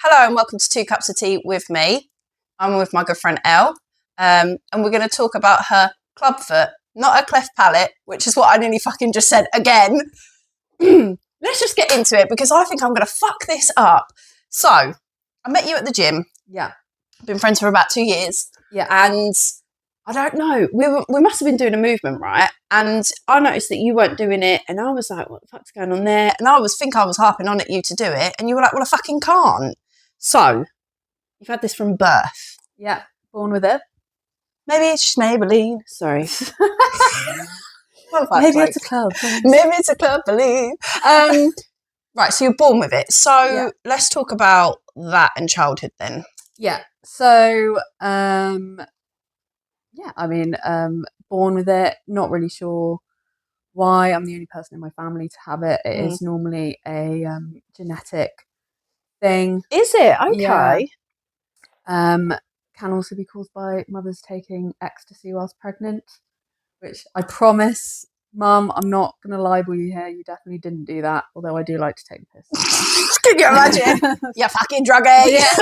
Hello and welcome to Two Cups of Tea with me. I'm with my good friend Elle, and we're going to talk about her clubfoot, not her cleft palate, which is what I nearly fucking just said again. Let's just get into it because I think I'm going to fuck this up. So, I met you at the gym. Yeah. Been friends for about 2 years. Yeah. And I don't know, we must have been doing a movement, right? And I noticed that you weren't doing it, and I was like, what the fuck's going on there? And I was harping on at you to do it, and you were like, well, I fucking can't. So, you've had this from birth. Yeah. Born with it. Maybe it's just Maybelline. Sorry. Maybe it's a club. Maybe it's a club, believe. Right, so you're born with it. So let's talk about that and childhood then. Yeah. So, born with it. Not really sure why. I'm the only person in my family to have it. It is normally a genetic thing. Is it? Okay. Yeah. Can also be caused by mothers taking ecstasy whilst pregnant, which I promise, Mum, I'm not going to libel you here. You definitely didn't do that, although I do like to take the piss. Can you imagine? You fucking druggie. Yeah.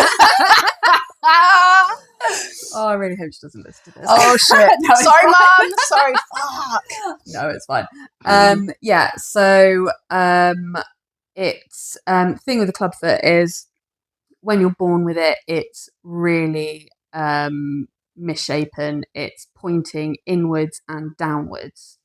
Oh, I really hope she doesn't listen to this. Oh, shit. No, sorry, Mum. Sorry, fuck. No, it's fine. It's thing with the clubfoot is when you're born with it, it's really misshapen. It's pointing inwards and downwards.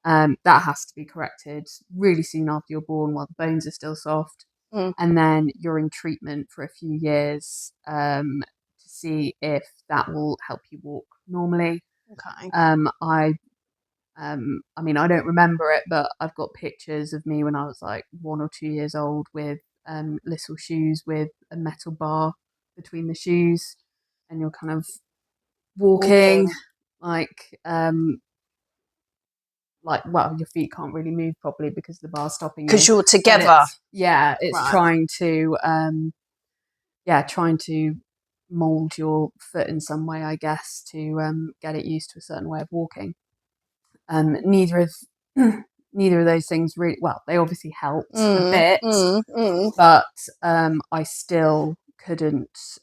That has to be corrected really soon after you're born while the bones are still soft. And then you're in treatment for a few years to see if that will help you walk normally. Okay. I don't remember it, but I've got pictures of me when I was like 1 or 2 years old with little shoes with a metal bar between the shoes, and you're kind of walking your feet can't really move properly because the bar's stopping you. Because you're together. It's right. trying to mold your foot in some way, I guess, to get it used to a certain way of walking. Neither of those things really, well, they obviously helped a bit, but I still couldn't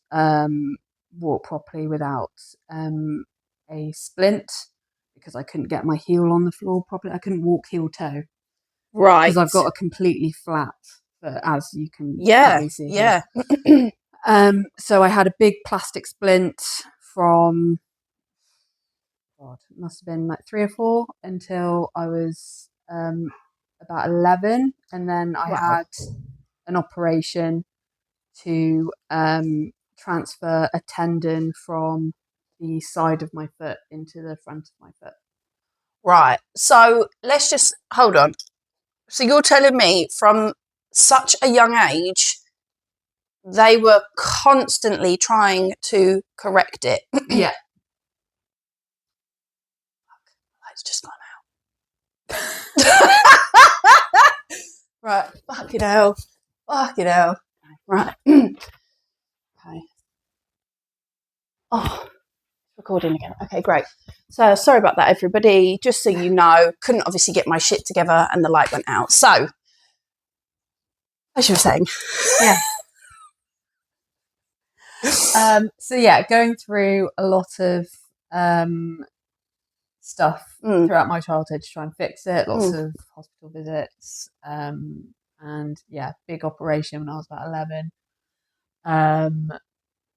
walk properly without a splint because I couldn't get my heel on the floor properly. I couldn't walk heel toe. Right. Because I've got a completely flat foot, as you can see. Yeah. So I had a big plastic splint from, it must have been like 3 or 4 until I was about 11, and then I had an operation to transfer a tendon from the side of my foot into the front of my foot. Right. So let's just hold on. So you're telling me from such a young age they were constantly trying to correct it? Yeah. It's just gone out. Right. Fucking hell. Right. Okay. Oh, recording again. Okay, great. So sorry about that, everybody. Just so you know, couldn't obviously get my shit together and the light went out. So, as you were saying. Yeah. Going through a lot of stuff throughout my childhood to try and fix it. Lots of hospital visits. Big operation when I was about 11.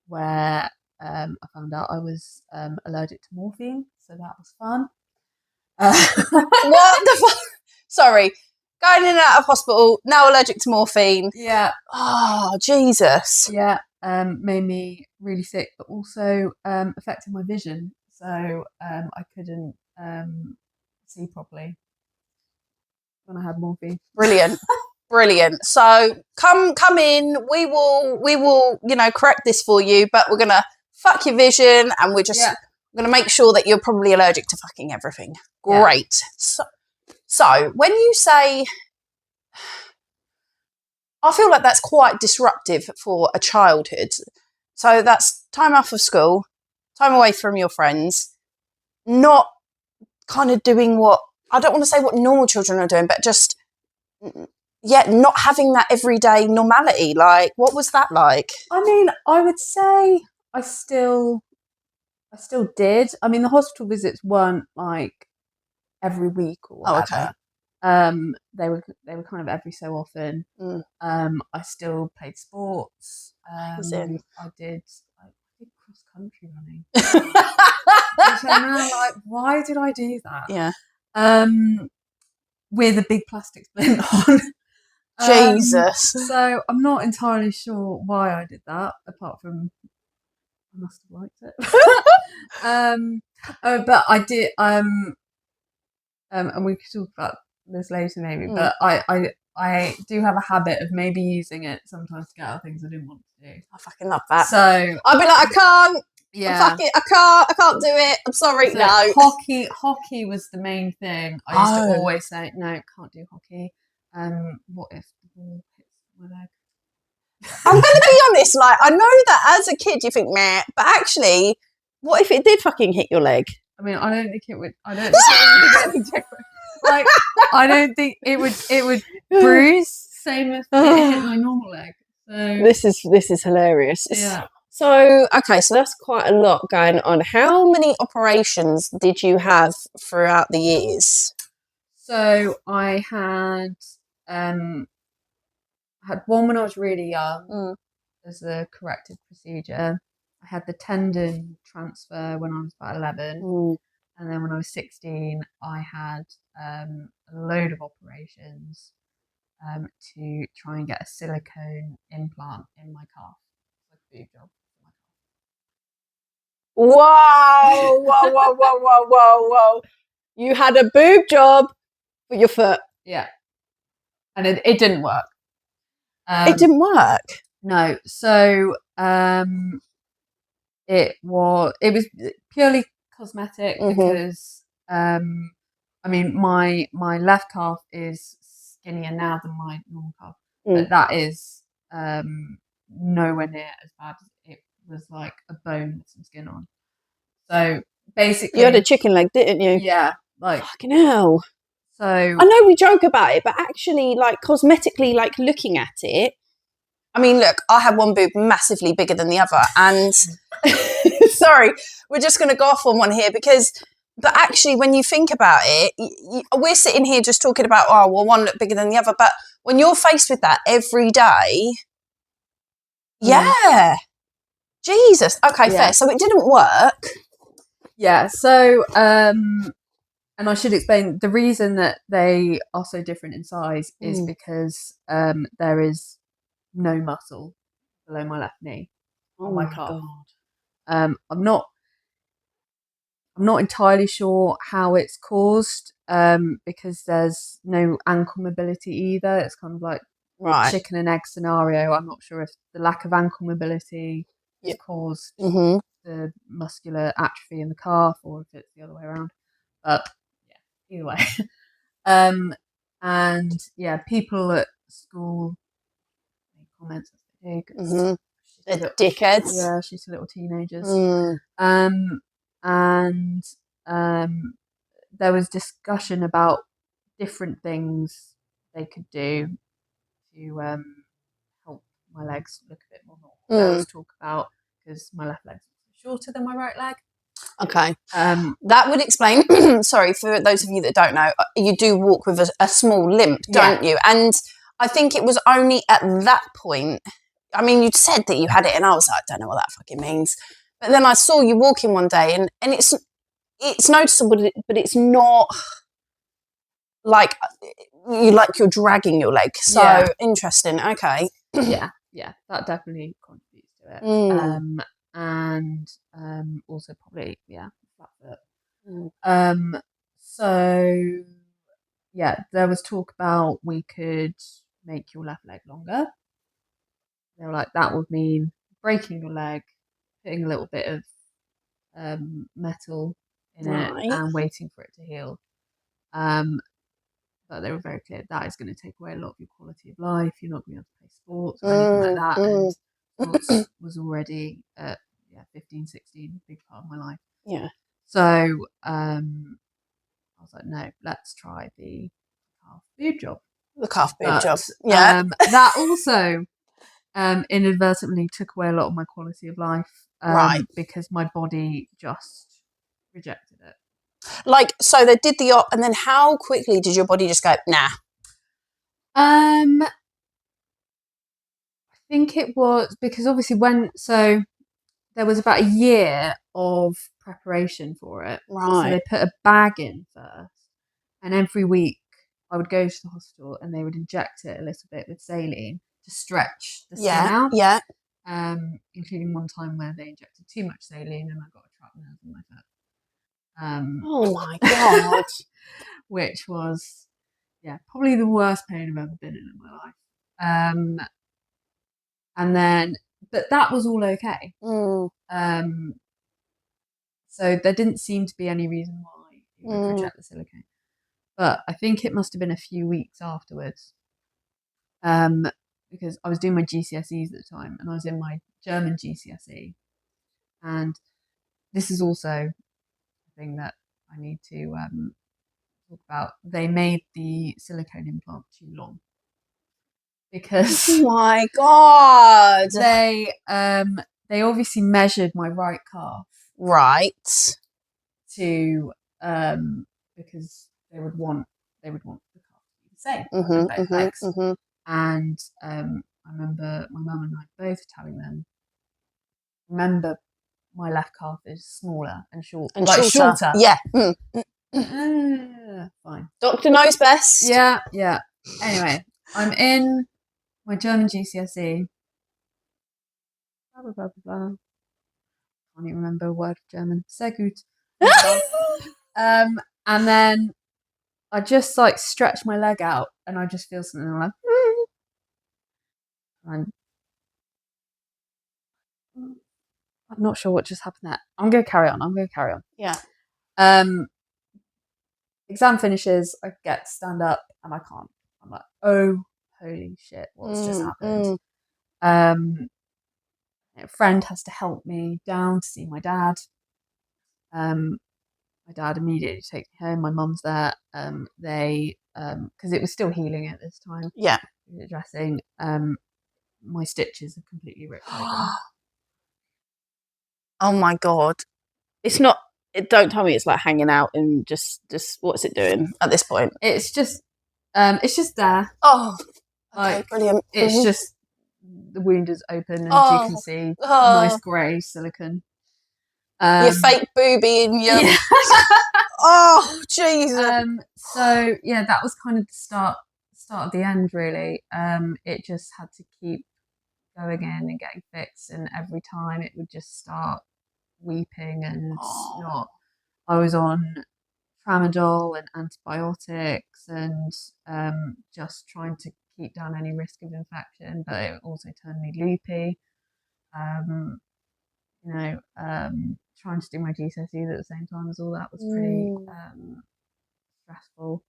Where I found out I was allergic to morphine, so that was fun. What the fuck? Sorry, going in and out of hospital, now allergic to morphine. Yeah. Oh, Jesus. Yeah, made me really sick, but also affected my vision, so I couldn't see properly when I had morphine. Brilliant. So come in. We will, correct this for you, but we're gonna fuck your vision, and we're gonna make sure that you're probably allergic to fucking everything. Great. Yeah. So when you say, I feel like that's quite disruptive for a childhood. So that's time off of school, time away from your friends, not kind of doing what, I don't want to say what normal children are doing, but just yeah, not having that everyday normality. Like, what was that like? I mean, I would say I still did. I mean, the hospital visits weren't like every week or Oh, okay. whatever. They were kind of every so often. Mm. I still played sports. Amazing. I did cross country running. Which I'm now like, why did I do that? Yeah. With a big plastic splint on. Jesus. So I'm not entirely sure why I did that, apart from I must have liked it. But I did. And we could talk about this later maybe. Mm. But I do have a habit of maybe using it sometimes to get out of things I didn't want to do. I fucking love that. So I'd be like, I can't. yeah, Fuck it, I can't do it. I'm sorry, so no. Hockey was the main thing. I used to Oh. always say, no, can't do hockey. What if the ball hits my leg? I'm going to be honest, like, I know that as a kid you think, meh, but actually, what if it did fucking hit your leg? I mean, I don't think it would. I don't think it would get any different. Like, I don't think it would. It would bruise, same if it hit my normal leg. So This is hilarious. yeah. So, okay, so that's quite a lot going on. How many operations did you have throughout the years? So I had one when I was really young as a corrective procedure. I had the tendon transfer when I was about 11. And then when I was 16, I had a load of operations to try and get a silicone implant in my calf. Like a boob job. Whoa, whoa, whoa, whoa, whoa, whoa, whoa. You had a boob job for your foot. Yeah. And it didn't work. It didn't work? No. So it was purely cosmetic because I mean my left calf is skinnier now than my normal calf, but that is nowhere near as bad as it was, like a bone with some skin on. So basically, You had a chicken leg, didn't you? yeah, like fucking hell. So I know we joke about it, but actually, like cosmetically, like looking at it. I mean, look, I had one boob massively bigger than the other, and sorry, we're just going to go off on one here because, but actually, when you think about it, we're sitting here just talking about, oh, well, one looked bigger than the other, but when you're faced with that every day, yeah, Jesus, okay, fair. So it didn't work. Yeah. So, and I should explain the reason that they are so different in size is because there is no muscle below my left knee on my calf. I'm not entirely sure how it's caused because there's no ankle mobility either. It's kind of like chicken and egg scenario. I'm not sure if the lack of ankle mobility has caused the muscular atrophy in the calf or if it's the other way around. But yeah, either way. And yeah, people at school make comments as they do. They're dickheads. Yeah, she's little teenagers. And there was discussion about different things they could do to help my legs look a bit more normal. There was talk about, because my left leg's shorter than my right leg. Okay. That would explain, sorry, for those of you that don't know, you do walk with a small limp, don't you? And I think it was only at that point, I mean, you'd said that you had it and I was like, I don't know what that fucking means. But then I saw you walking one day and it's noticeable, but it's not like you're dragging your leg. So interesting. Okay. yeah, that definitely contributes to it. And also probably flat foot. So yeah, there was talk about we could make your left leg longer. They were like, that would mean breaking your leg, putting a little bit of metal in it and waiting for it to heal. But they were very clear that is going to take away a lot of your quality of life. You're not going to be able to play sports or anything like that. And sports was already at 15, 16, a big part of my life. Yeah. So I was like, no, let's try the calf boob job. The calf boob But, job. Yeah. that also inadvertently took away a lot of my quality of life. Right. Because my body just rejected it. Like, so they did the op, and then how quickly did your body just go, nah? I think it was because obviously there was about a year of preparation for it. So Right. they put a bag in first, and every week I would go to the hospital and they would inject it a little bit with saline to stretch the skin out. Yeah. Including one time where they injected too much saline and I got a trapped nerve in my foot. Oh my God. Which was, probably the worst pain I've ever been in my life. And then, but that was all okay. So there didn't seem to be any reason why it would reject the silicone. But I think it must have been a few weeks afterwards. Because I was doing my GCSEs at the time and I was in my German GCSE. And this is also a thing that I need to talk about. They made the silicone implant too long. Because oh my God. they obviously measured my right calf. Right. To because they would want the calf to be the same Mm-hmm, both legs. mm-hmm. And I remember my mum and I both telling them, remember my left calf is smaller and shorter. Yeah. Fine. Doctor knows best. Yeah. Anyway, I'm in my German GCSE. Blah, blah, blah, blah, blah. Can't even remember a word of German. Sehr gut. And then I just like stretch my leg out and I just feel something like, and I'm not sure what just happened there. I'm going to carry on. Yeah. Exam finishes, I get to stand up and I can't. I'm like, oh, holy shit, what's just happened? A friend has to help me down to see my dad. My dad immediately takes me home. My mum's there. They, because it was still healing at this time. Yeah. Dressing. My stitches are completely ripped open. Oh my God. It's not, don't tell me it's like hanging out and just what's it doing at this point? It's just there. Oh, okay, like, brilliant. It's just, the wound is open and you can see nice grey silicone. Your fake boobie and your... Yeah. Oh, Jesus. So, that was kind of the start of the end, really. It just had to keep going in and getting fixed, and every time it would just start weeping and not. I was on tramadol and antibiotics and just trying to keep down any risk of infection, but it also turned me loopy. Trying to do my GCSEs at the same time as all that was pretty stressful.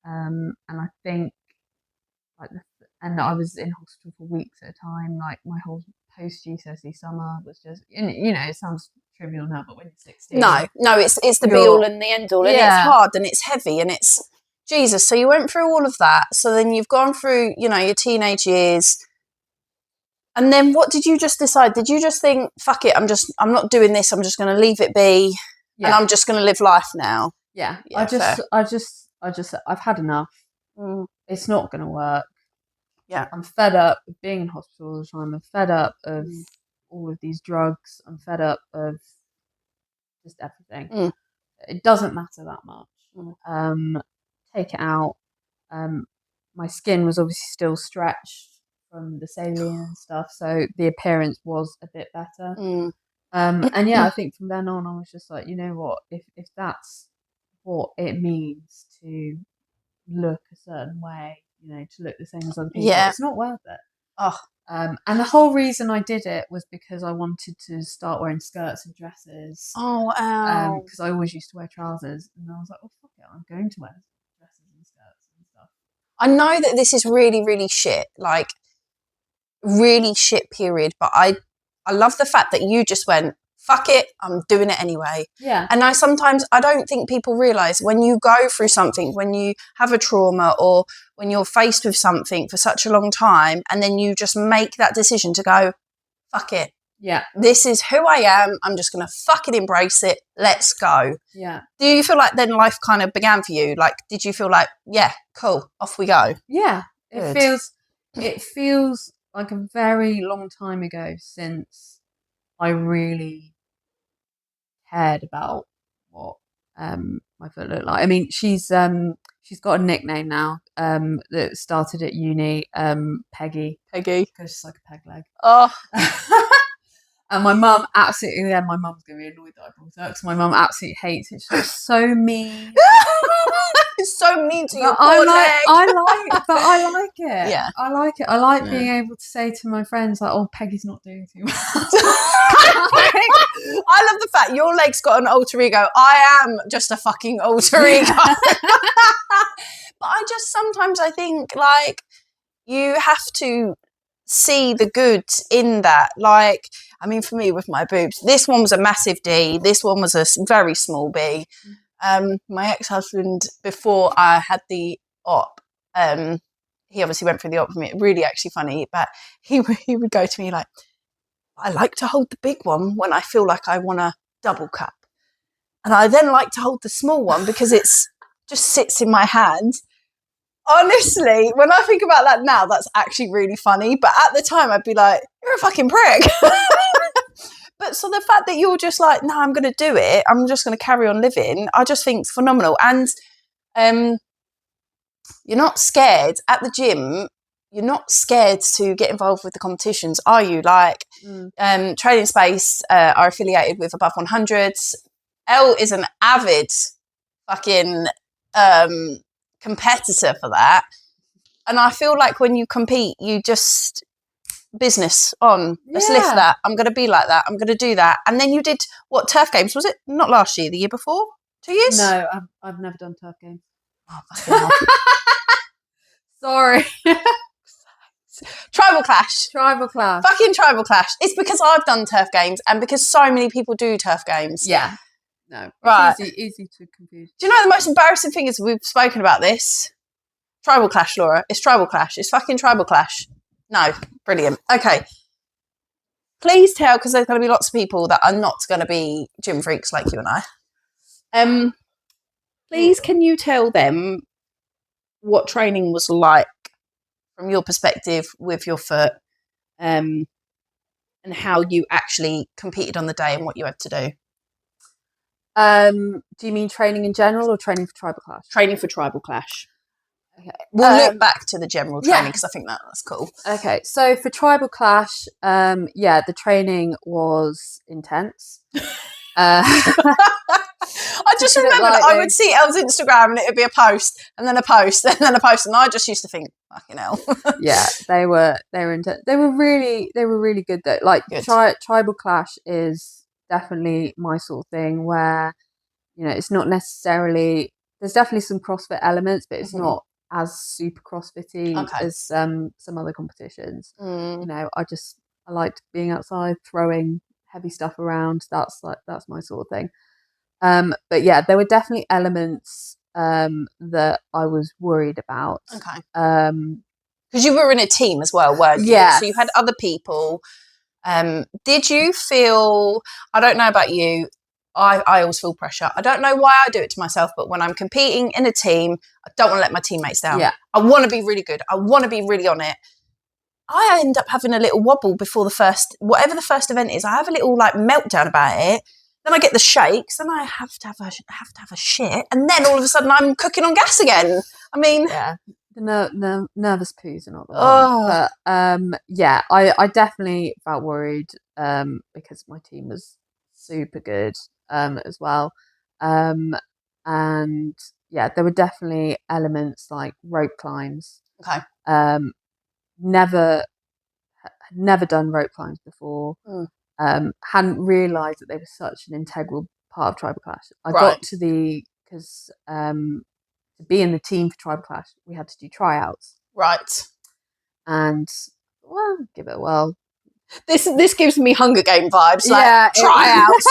And I think and I was in hospital for weeks at a time. Like my whole post GCSE summer was just, it sounds trivial now, but when you're 16, no, it's the be all and the end all, and it's hard and it's heavy and it's Jesus. So you went through all of that. So then you've gone through, your teenage years. And then what did you just decide? Did you just think, fuck it, I'm not doing this, I'm just going to leave it be and I'm just going to live life now? Yeah. I've had enough. It's not going to work. Yeah. I'm fed up of being in hospital all the time. I'm fed up of all of these drugs. I'm fed up of just everything. It doesn't matter that much. Take it out. My skin was obviously still stretched from the saline and stuff, so the appearance was a bit better. And I think from then on I was just like, you know what, if that's what it means to look a certain way, to look the same as other people, it's not worth it. And the whole reason I did it was because I wanted to start wearing skirts and dresses. Because I always used to wear trousers, and I was like, oh fuck it, I'm going to wear dresses and skirts and stuff. I know that this is really, really shit, like really shit period, but I love the fact that you just went, fuck it, I'm doing it anyway. Yeah. And I don't think people realise when you go through something, when you have a trauma or when you're faced with something for such a long time and then you just make that decision to go, fuck it. Yeah. This is who I am. I'm just going to fucking embrace it. Let's go. Yeah. Do you feel like then life kind of began for you? Like, did you feel like, yeah, cool, off we go? Yeah. Good. It feels like a very long time ago since I really cared about what my foot looked like. I mean, she's got a nickname now that started at uni, Peggy, Peggy. because she's like a peg leg. Oh. And my mum absolutely, then my mum's going to be annoyed that I brought it up because my mum absolutely hates it. She's like, so mean. It's so mean to you. I like it. Yeah. I like it. I like being able to say to my friends, like, oh, Peggy's not doing too well. I love the fact your leg's got an alter ego. I am just a fucking alter ego. But sometimes I think, like, you have to see the good in that. Like, I mean, for me with my boobs, this one was a massive D, this one was a very small B. My ex-husband, before I had the op, he obviously went through the op with me, really actually funny, but he would go to me like, I like to hold the big one when I feel like I want a double cup, and I then like to hold the small one because it's just sits in my hand. Honestly, when I think about that now, that's actually really funny. But at the time, I'd be like, you're a fucking prick. But so the fact that you're just like, no, I'm going to do it. I'm just going to carry on living. I just think it's phenomenal. And you're not scared at the gym. You're not scared to get involved with the competitions, are you? Like, Training Space are affiliated with Above 100s. Elle is an avid fucking competitor for that, and I feel like when you compete, you just business on. Let's lift that. I'm going to be like that. I'm going to do that. And then you did what, Turf Games? Was it not last year? The year before? 2 years? No, I've never done Turf Games. Oh, fucking hell. Sorry. Tribal Clash. Tribal Clash. Fucking Tribal Clash. It's because I've done Turf Games and because so many people do Turf Games. Yeah. No. Right. Easy to confuse. Do you know the most embarrassing thing is we've spoken about this? Tribal Clash, Laura. It's Tribal Clash. It's fucking Tribal Clash. No. Brilliant. Okay. Please tell, because there's going to be lots of people that are not going to be gym freaks like you and I. Please, can you tell them what training was like from your perspective with your foot, and how you actually competed on the day and what you had to do? Do you mean training in general or training for Tribal Clash? Training for Tribal Clash. Okay. We'll look back to the general training because I think that's cool. Okay, so for Tribal Clash, the training was intense. I just remember that I would see Elle's Instagram and it would be a post and then a post and then a post, and I just used to think, fucking hell. Yeah, they were intense. They were really good though. Like Tribal Clash is definitely my sort of thing where, you know, it's not necessarily, there's definitely some CrossFit elements, but it's not as super CrossFitty as some other competitions. You know, I liked being outside, throwing heavy stuff around. That's my sort of thing. But yeah, there were definitely elements that I was worried about. Okay. Because you were in a team as well, weren't you? Yeah. So you had other people. Did you feel, I don't know about you, I always feel pressure. I don't know why I do it to myself, but when I'm competing in a team, I don't want to let my teammates down. Yeah. I want to be really good. I want to be really on it. I end up having a little wobble before whatever the first event is. I have a little like meltdown about it. Then I get the shakes, and I have to have a shit, and then all of a sudden I'm cooking on gas again. I mean, yeah, the nervous poos are not the one. But I definitely felt worried because my team was super good as well, and yeah, there were definitely elements like rope climbs. Okay. Never done rope climbs before. Hadn't realised that they were such an integral part of Tribal Clash. I got to because to be in the team for Tribal Clash, we had to do tryouts. Right. And well, give it a whirl. This gives me Hunger Game vibes. Like tryouts.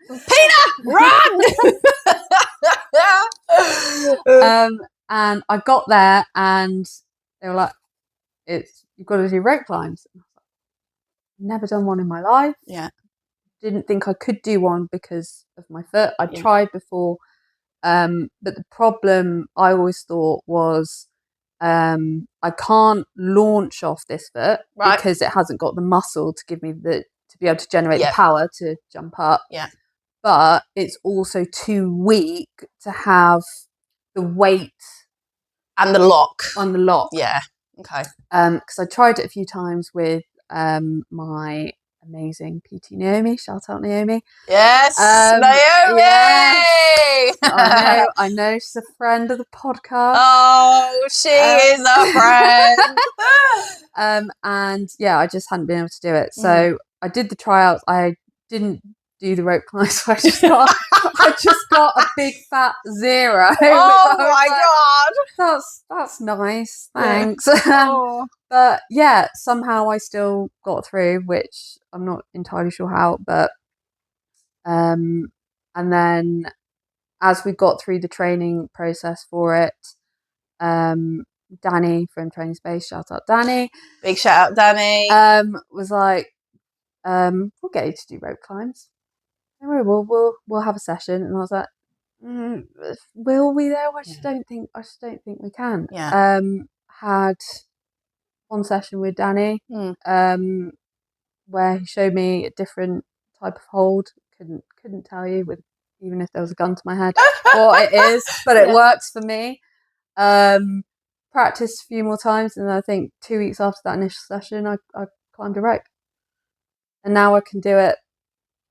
Peter, run! And I got there and they were like, you've got to do rope climbs. And I was like, never done one in my life. Yeah. Didn't think I could do one because of my foot. I'd Yeah. tried before. But the problem I always thought was I can't launch off this foot Right. because it hasn't got the muscle to give me to be able to generate Yeah. the power to jump up. Yeah. But it's also too weak to have the weight And the lock. on the lock. Yeah. Okay. Because I tried it a few times with my amazing PT Naomi. Shout out Naomi. Yes, Naomi. Yes. I know she's a friend of the podcast. Oh, she is a friend. And yeah, I just hadn't been able to do it. So I did the tryouts. I didn't do the rope climb, so I just got a big fat 0. Oh my god, that's nice. Thanks. Yeah. Oh. But yeah, somehow I still got through, which I'm not entirely sure how. But and then as we got through the training process for it, Danny from Training Space, shout out Danny. Big shout out Danny. Was like, we'll get you to do rope climbs. We'll have a session. And I was like, will we though? I just don't think we can. Yeah. Had one session with Danny, where he showed me a different type of hold. Couldn't tell you with even if there was a gun to my head what it is, but it works for me. Practiced a few more times, and I think 2 weeks after that initial session, I climbed a rope, and now I can do it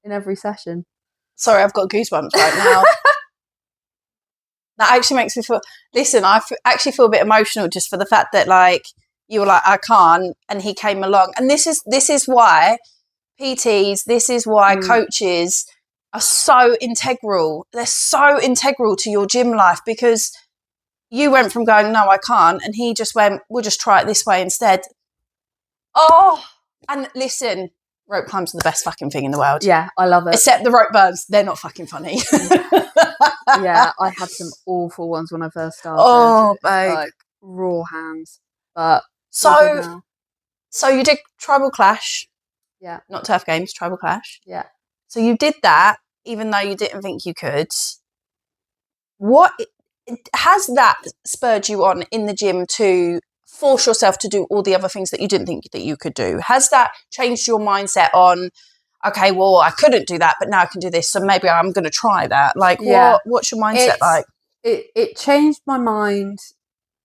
in every session. Sorry, I've got goosebumps right now. That actually makes me feel. Listen, actually feel a bit emotional just for the fact that like you were like I can't, and he came along, and this is why PTs, this is why coaches are so integral. They're so integral to your gym life because you went from going no I can't, and he just went we'll just try it this way instead. Oh, and listen. Rope climbs are the best fucking thing in the world. Yeah, I love it. Except the rope burns, they're not fucking funny. Yeah, I had some awful ones when I first started. Oh, babe. Like raw hands. But so you did Tribal Clash. Yeah. Not Turf Games, Tribal Clash. Yeah. So you did that, even though you didn't think you could. What has that spurred you on in the gym to force yourself to do all the other things that you didn't think that you could do? Has that changed your mindset on, okay, well, I couldn't do that, but now I can do this, so maybe I'm going to try that? Like, what's your mindset like? It changed my mind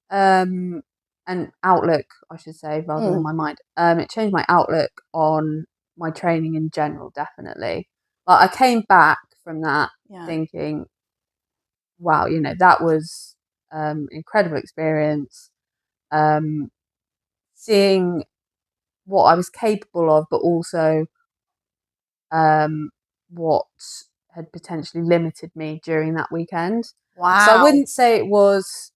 and outlook, I should say, rather than my mind. It changed my outlook on my training in general, definitely. Like, I came back from that thinking, wow, that was incredible experience. Seeing what I was capable of, but also what had potentially limited me during that weekend. Wow. So I wouldn't say it was.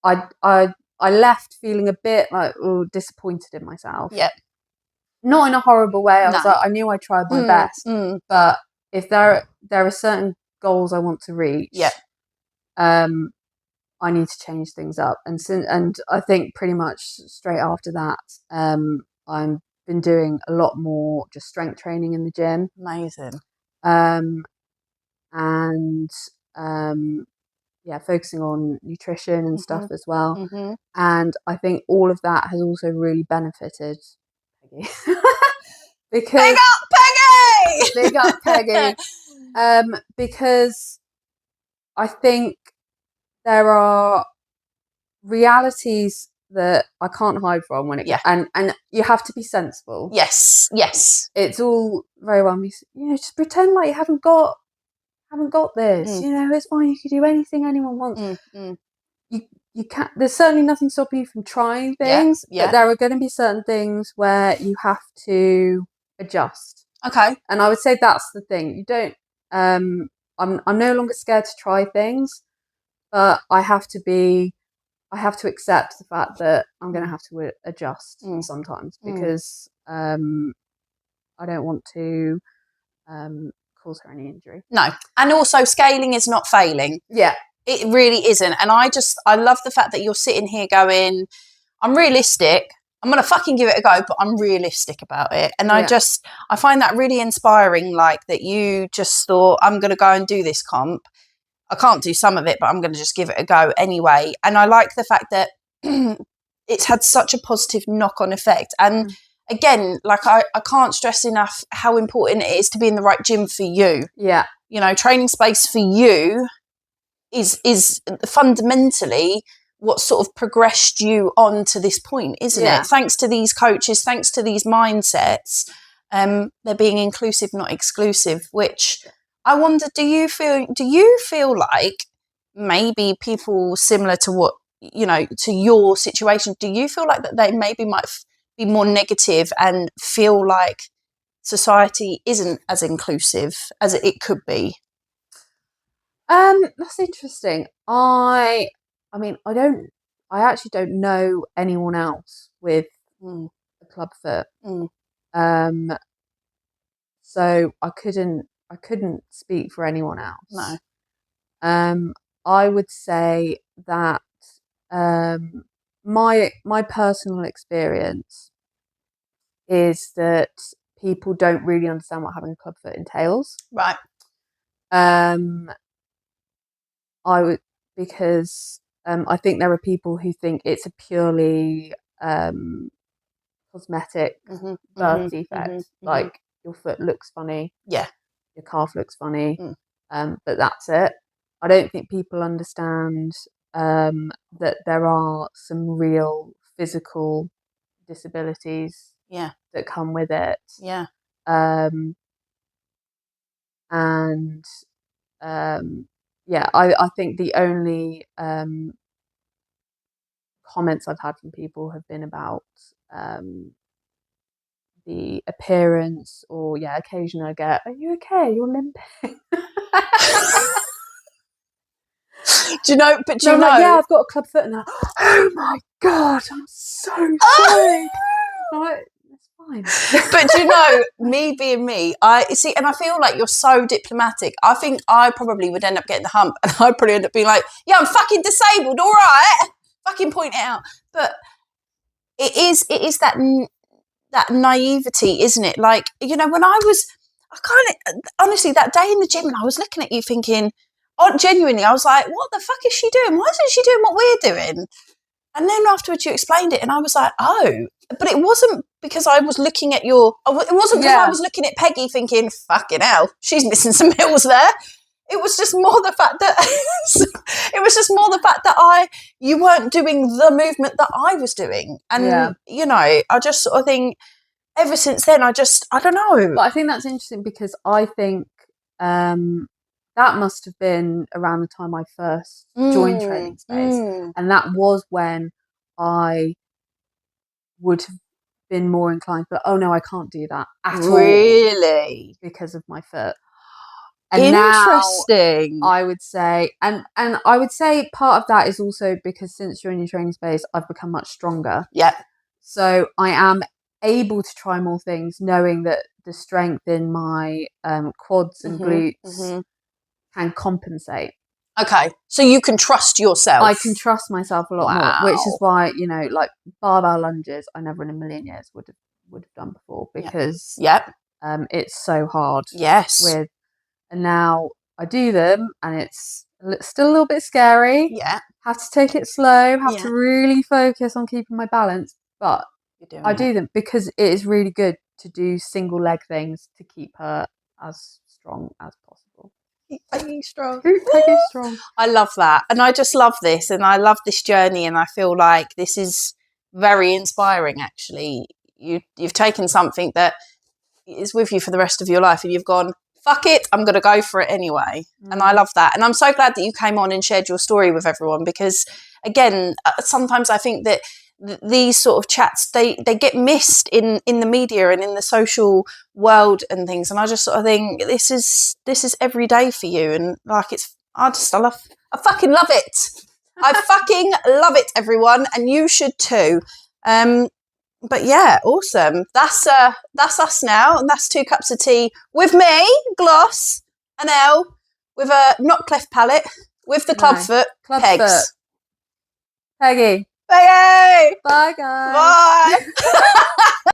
I left feeling a bit like disappointed in myself. Yep. Not in a horrible way. I was like, I knew I tried my best, but if there are certain goals I want to reach, I need to change things up. And I think pretty much straight after that, I've been doing a lot more just strength training in the gym. Amazing. Focusing on nutrition and stuff as well. And I think all of that has also really benefited Peggy. Because Big up Peggy! Because I think there are realities that I can't hide from when it and you have to be sensible. Yes. It's all very well, just pretend like you haven't got this. It's fine. You can do anything anyone wants. You can't. There's certainly nothing stopping you from trying things. But there are going to be certain things where you have to adjust. Okay. And I would say that's the thing. You don't. I'm no longer scared to try things, but I have to accept the fact that I'm going to have to adjust sometimes because I don't want to cause her any injury. No. And also scaling is not failing. Yeah. It really isn't. And I love the fact that you're sitting here going, I'm realistic. I'm going to fucking give it a go, but I'm realistic about it. And I find that really inspiring, like that you just thought, I'm going to go and do this comp. I can't do some of it, but I'm going to just give it a go anyway. And I like the fact that it's had such a positive knock-on effect. And again, like I can't stress enough how important it is to be in the right gym for you. Yeah. You know, training space for you is fundamentally what sort of progressed you on to this point, isn't it? Thanks to these coaches, thanks to these mindsets, they're being inclusive, not exclusive, which I wonder, do you feel like maybe people similar to what, you know, to your situation, do you feel like that they maybe might be more negative and feel like society isn't as inclusive as it could be? That's interesting. I actually don't know anyone else with a club foot. So I couldn't speak for anyone else. No. I would say that my personal experience is that people don't really understand what having a club foot entails. Right. Because I think there are people who think it's a purely cosmetic birth defect, like your foot looks funny, your calf looks funny, but that's it. I don't think people understand that there are some real physical disabilities that come with it. I think the only comments I've had from people have been about the appearance, or occasionally I get, "Are you okay? You're limping." Do you know? But do so you I'm know? like, I've got a club foot, and they're like, "Oh my god, I'm so sorry." I'm like, it's fine. But do you know, me being me, I see, and I feel like you're so diplomatic. I think I probably would end up getting the hump, and I'd probably end up being like, "Yeah, I'm fucking disabled, all right." Fucking point it out. But it is that naivety, isn't it? Like, you know, when I kind of honestly that day in the gym, and I was looking at you thinking, genuinely, I was like, "What the fuck is she doing? Why isn't she doing what we're doing?" And then afterwards you explained it, and I was like, "Oh." But it wasn't because I was looking at it wasn't because I was looking at Peggy thinking, fucking hell, she's missing some hills there. It was just more the fact that you weren't doing the movement that I was doing. And, you know, I just sort of think ever since then, I don't know. But I think that's interesting because I think that must have been around the time I first joined Training Space. And that was when I would have been more inclined, but oh no, I can't do that at all. Really? Because of my foot. And interesting. Now, I would say, and I would say part of that is also because since joining Training Space, I've become much stronger. Yeah. So I am able to try more things, knowing that the strength in my quads and glutes can compensate. Okay, so you can trust yourself. I can trust myself a lot more, which is why, you know, like barbell lunges, I never in a million years would have done before because it's so hard. Yes. And now I do them, and it's still a little bit scary. Yeah. Have to take it slow. Have to really focus on keeping my balance, but I do them because it is really good to do single leg things to keep her as strong as possible. Keep Peggy strong. Keep Peggy strong. I love that. And I just love this. And I love this journey. And I feel like this is very inspiring, actually. You've taken something that is with you for the rest of your life and you've gone, fuck it, I'm going to go for it anyway. And I love that. And I'm so glad that you came on and shared your story with everyone because, again, sometimes I think that these sort of chats, they get missed in the media and in the social world and things, and I just sort of think this is every day for you, and like I fucking love it. I fucking love it, everyone, and you should too. But yeah, awesome. That's us now, and that's 2 cups of tea with me, Gloss, and Elle, with a not cleft palate. with the club No. foot, Club pegs. foot. Peggy. Bye. Bye, guys. Bye.